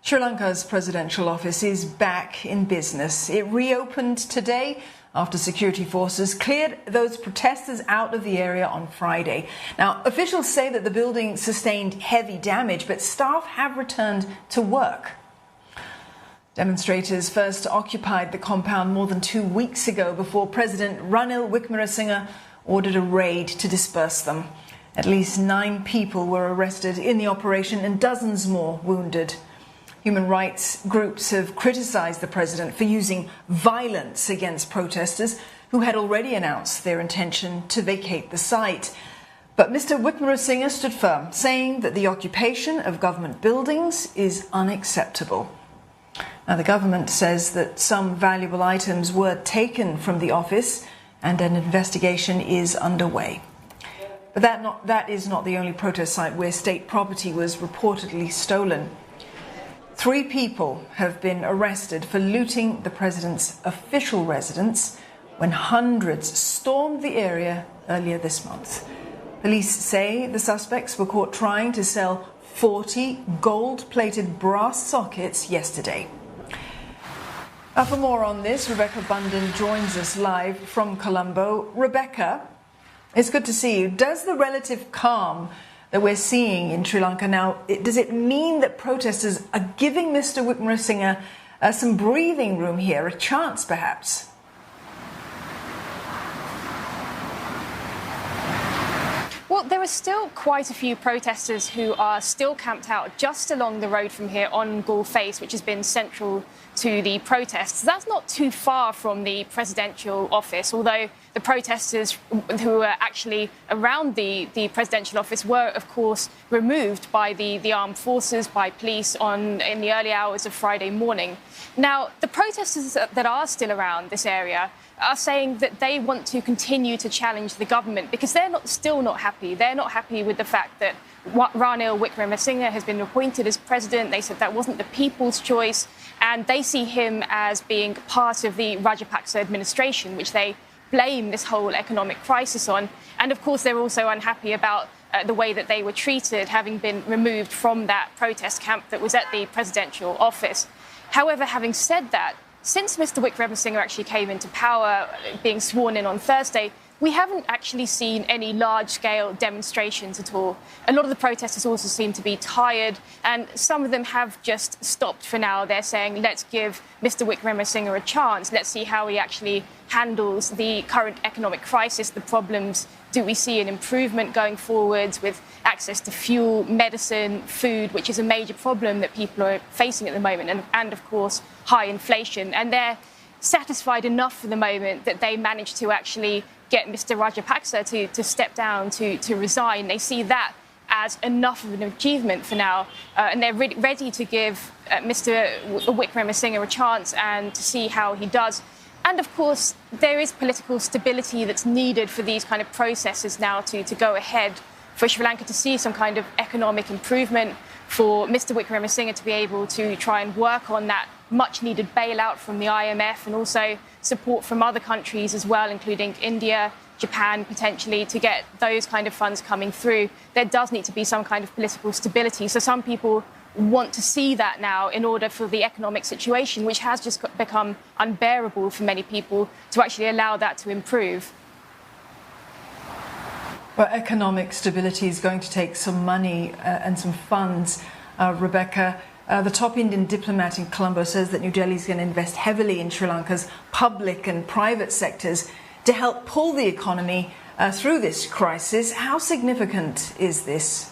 Sri Lanka's presidential office is back in business. It reopened today after security forces cleared those protesters out of the area on Friday. Now, officials say that the building sustained heavy damage, but staff have returned to work. Demonstrators first occupied the compound more than 2 weeks ago before President Ranil Wickremesinghe ordered a raid to disperse them. At least 9 people were arrested in the operation and dozens more wounded. Human rights groups have criticised the president for using violence against protesters who had already announced their intention to vacate the site. But Mr. Wickremesinghe stood firm, saying that the occupation of government buildings is unacceptable. Now, the government says that some valuable items were taken from the office and an investigation is underway. But that is not the only protest site where state property was reportedly stolen. 3 people have been arrested for looting the president's official residence when hundreds stormed the area earlier this month. Police say the suspects were caught trying to sell 40 gold-plated brass sockets yesterday. For more on this, Rebecca Bunden joins us live from Colombo. Rebecca, it's good to see you. Does the relative calm that we're seeing in Sri Lanka now, does it mean that protesters are giving Mr. Wickremesinghe some breathing room here, a chance perhaps? Well, there are still quite a few protesters who are still camped out just along the road from here on Galle Face, which has been central to the protests. That's not too far from the presidential office, although the protesters who were actually around the presidential office were, of course, removed by the armed forces, by police in the early hours of Friday morning. Now, the protesters that are still around this area are saying that they want to continue to challenge the government because they're still not happy. They're not happy with the fact that Ranil Wickremesinghe has been appointed as president. They said that wasn't the people's choice, and they see him as being part of the Rajapaksa administration, which they blame this whole economic crisis on. And of course, they're also unhappy about the way that they were treated, having been removed from that protest camp that was at the presidential office. However, having said that, since Mr. Wickremesinghe actually came into power, being sworn in on Thursday, we haven't actually seen any large-scale demonstrations at all. A lot of the protesters also seem to be tired, and some of them have just stopped for now. They're saying, let's give Mr. Wickremesinghe a chance. Let's see how he actually handles the current economic crisis, the problems. Do we see an improvement going forwards with access to fuel, medicine, food, which is a major problem that people are facing at the moment, and of course, high inflation. And they're satisfied enough for the moment that they managed to actually get Mr. Rajapaksa to step down, to resign. They see that as enough of an achievement for now, and they're ready to give Mr. Wickremesinghe a chance and to see how he does. And of course, there is political stability that's needed for these kind of processes now to go ahead, for Sri Lanka to see some kind of economic improvement, for Mr. Wickremesinghe to be able to try and work on that much-needed bailout from the IMF and also support from other countries as well, including India, Japan, potentially, to get those kind of funds coming through. There does need to be some kind of political stability. So some people want to see that now in order for the economic situation, which has just become unbearable for many people, to actually allow that to improve. Well, economic stability is going to take some money and some funds, Rebecca. The top Indian diplomat in Colombo says that New Delhi is going to invest heavily in Sri Lanka's public and private sectors to help pull the economy through this crisis. How significant is this?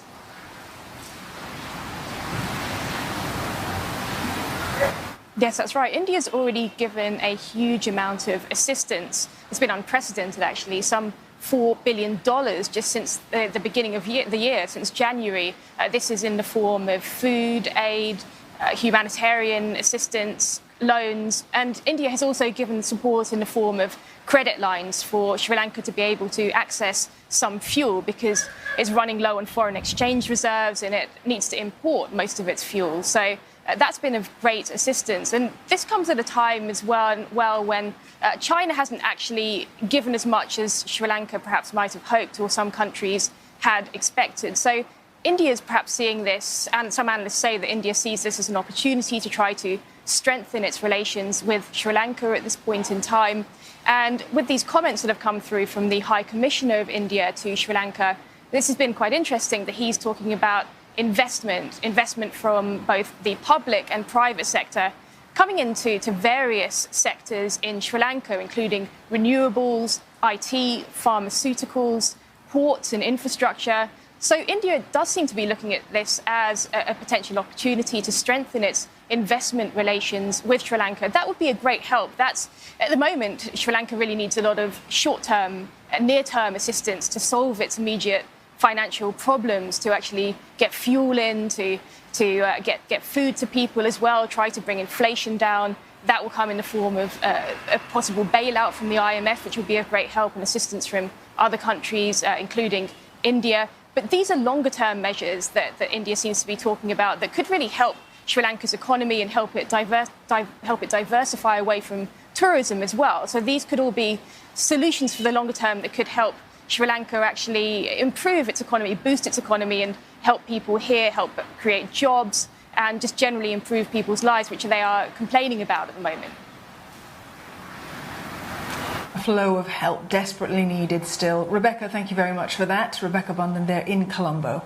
Yes, that's right. India's already given a huge amount of assistance. It's been unprecedented, actually. Some $4 billion just since the beginning of the year, since January. This is in the form of food aid, humanitarian assistance, loans, and India has also given support in the form of credit lines for Sri Lanka to be able to access some fuel because it's running low on foreign exchange reserves and it needs to import most of its fuel. So that's been of great assistance. And this comes at a time as well when China hasn't actually given as much as Sri Lanka perhaps might have hoped or some countries had expected. So India is perhaps seeing this, and some analysts say that India sees this as an opportunity to try to strengthen its relations with Sri Lanka at this point in time. And with these comments that have come through from the High Commissioner of India to Sri Lanka, this has been quite interesting that he's talking about investment from both the public and private sector coming into various sectors in Sri Lanka, including renewables, IT, pharmaceuticals, ports and infrastructure. So India does seem to be looking at this as a potential opportunity to strengthen its investment relations with Sri Lanka. That would be a great help. That's, at the moment, Sri Lanka really needs a lot of short-term, near-term assistance to solve its immediate financial problems, to actually get fuel in, to get food to people as well, try to bring inflation down. That will come in the form of a possible bailout from the IMF, which would be of great help, and assistance from other countries, including India. But these are longer-term measures that India seems to be talking about that could really help Sri Lanka's economy and help it diversify away from tourism as well. So these could all be solutions for the longer term that could help Sri Lanka actually improve its economy, boost its economy, and help people here, help create jobs, and just generally improve people's lives, which they are complaining about at the moment. A flow of help desperately needed still. Rebecca, thank you very much for that. Rebecca Bunden there in Colombo.